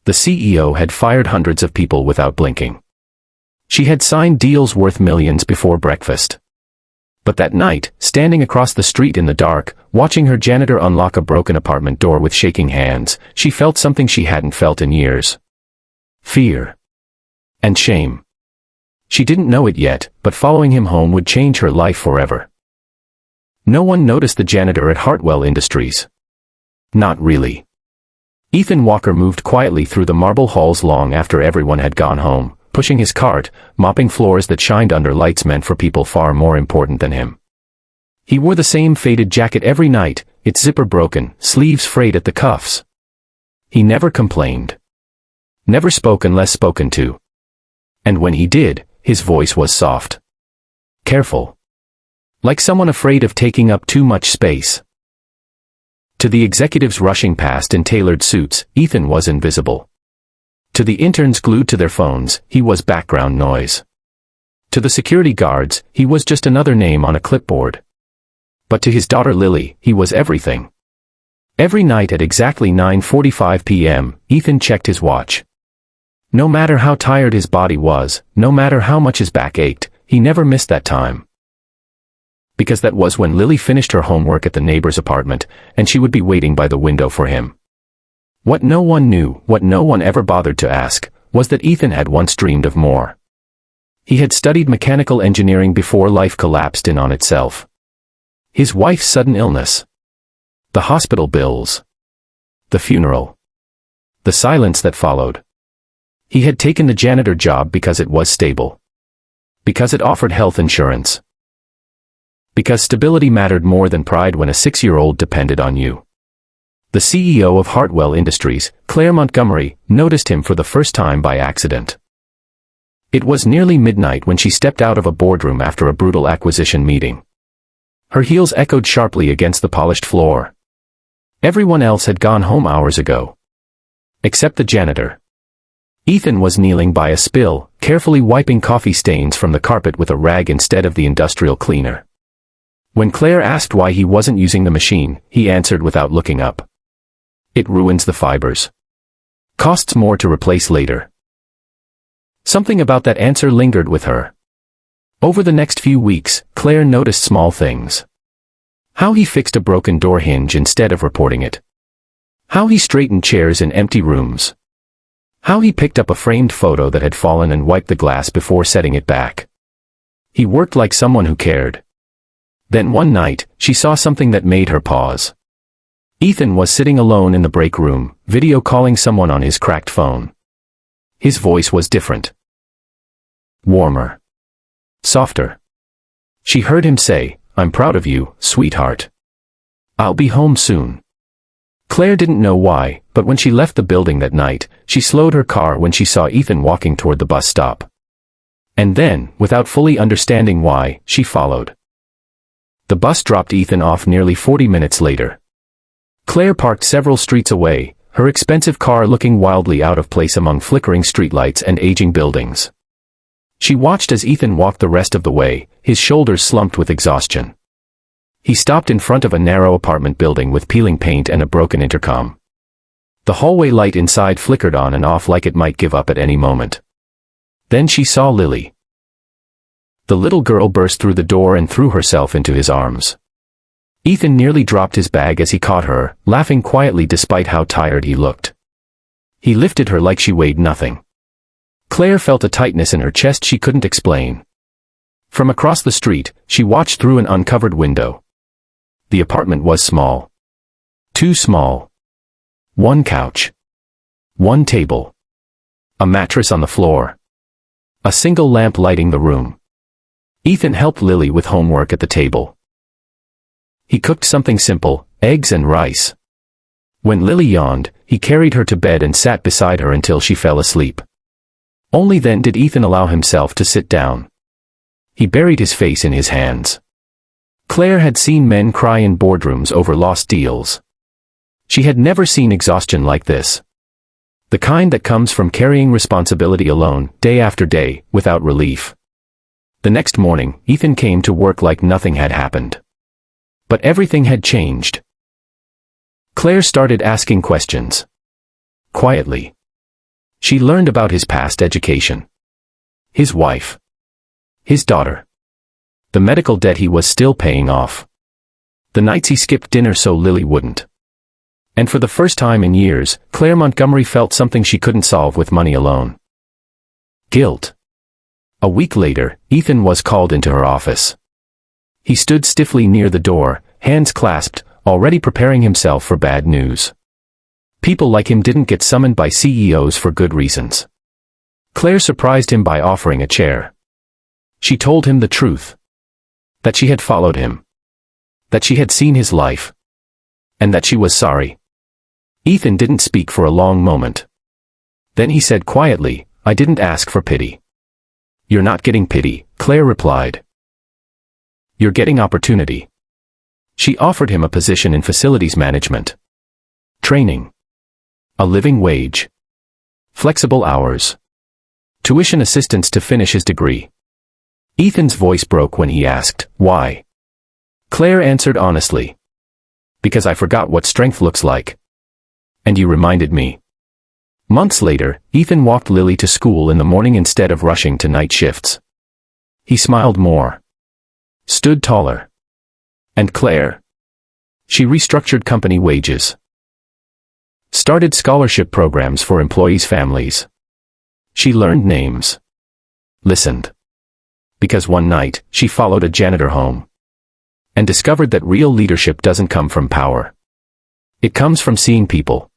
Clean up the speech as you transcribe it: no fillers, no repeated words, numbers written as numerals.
The CEO had fired hundreds of people without blinking. She had signed deals worth millions before breakfast. But that night, standing across the street in the dark, watching her janitor unlock a broken apartment door with shaking hands, she felt something she hadn't felt in years. Fear. And shame. She didn't know it yet, but following him home would change her life forever. No one noticed the janitor at Hartwell Industries. Not really. Ethan Walker moved quietly through the marble halls long after everyone had gone home, pushing his cart, mopping floors that shined under lights meant for people far more important than him. He wore the same faded jacket every night, its zipper broken, sleeves frayed at the cuffs. He never complained. Never spoke unless spoken to. And when he did, his voice was soft. Careful. Like someone afraid of taking up too much space. To the executives rushing past in tailored suits, Ethan was invisible. To the interns glued to their phones, he was background noise. To the security guards, he was just another name on a clipboard. But to his daughter Lily, he was everything. Every night at exactly 9:45 p.m., Ethan checked his watch. No matter how tired his body was, no matter how much his back ached, he never missed that time. Because that was when Lily finished her homework at the neighbor's apartment, and she would be waiting by the window for him. What no one knew, what no one ever bothered to ask, was that Ethan had once dreamed of more. He had studied mechanical engineering before life collapsed in on itself. His wife's sudden illness. The hospital bills. The funeral. The silence that followed. He had taken the janitor job because it was stable. Because it offered health insurance. Because stability mattered more than pride when a 6-year-old depended on you. The CEO of Hartwell Industries, Claire Montgomery, noticed him for the first time by accident. It was nearly midnight when she stepped out of a boardroom after a brutal acquisition meeting. Her heels echoed sharply against the polished floor. Everyone else had gone home hours ago. Except the janitor. Ethan was kneeling by a spill, carefully wiping coffee stains from the carpet with a rag instead of the industrial cleaner. When Claire asked why he wasn't using the machine, he answered without looking up. It ruins the fibers. Costs more to replace later. Something about that answer lingered with her. Over the next few weeks, Claire noticed small things. How he fixed a broken door hinge instead of reporting it. How he straightened chairs in empty rooms. How he picked up a framed photo that had fallen and wiped the glass before setting it back. He worked like someone who cared. Then one night, she saw something that made her pause. Ethan was sitting alone in the break room, video calling someone on his cracked phone. His voice was different. Warmer. Softer. She heard him say, "I'm proud of you, sweetheart. I'll be home soon." Claire didn't know why, but when she left the building that night, she slowed her car when she saw Ethan walking toward the bus stop. And then, without fully understanding why, she followed. The bus dropped Ethan off nearly 40 minutes later. Claire parked several streets away, her expensive car looking wildly out of place among flickering streetlights and aging buildings. She watched as Ethan walked the rest of the way, his shoulders slumped with exhaustion. He stopped in front of a narrow apartment building with peeling paint and a broken intercom. The hallway light inside flickered on and off like it might give up at any moment. Then she saw Lily. The little girl burst through the door and threw herself into his arms. Ethan nearly dropped his bag as he caught her, laughing quietly despite how tired he looked. He lifted her like she weighed nothing. Claire felt a tightness in her chest she couldn't explain. From across the street, she watched through an uncovered window. The apartment was small. Too small. One couch. One table. A mattress on the floor. A single lamp lighting the room. Ethan helped Lily with homework at the table. He cooked something simple, eggs and rice. When Lily yawned, he carried her to bed and sat beside her until she fell asleep. Only then did Ethan allow himself to sit down. He buried his face in his hands. Claire had seen men cry in boardrooms over lost deals. She had never seen exhaustion like this. The kind that comes from carrying responsibility alone, day after day, without relief. The next morning, Ethan came to work like nothing had happened. But everything had changed. Claire started asking questions. Quietly. She learned about his past education. His wife. His daughter. The medical debt he was still paying off. The nights he skipped dinner so Lily wouldn't. And for the first time in years, Claire Montgomery felt something she couldn't solve with money alone. Guilt. A week later, Ethan was called into her office. He stood stiffly near the door, hands clasped, already preparing himself for bad news. People like him didn't get summoned by CEOs for good reasons. Claire surprised him by offering a chair. She told him the truth. That she had followed him. That she had seen his life. And that she was sorry. Ethan didn't speak for a long moment. Then he said quietly, "I didn't ask for pity." "You're not getting pity," Claire replied. "You're getting opportunity." She offered him a position in facilities management. Training. A living wage. Flexible hours. Tuition assistance to finish his degree. Ethan's voice broke when he asked, "Why?" Claire answered honestly. "Because I forgot what strength looks like. And you reminded me." Months later, Ethan walked Lily to school in the morning instead of rushing to night shifts. He smiled more. Stood taller. And Claire? She restructured company wages. Started scholarship programs for employees' families. She learned names. Listened. Because one night, she followed a janitor home. And discovered that real leadership doesn't come from power. It comes from seeing people.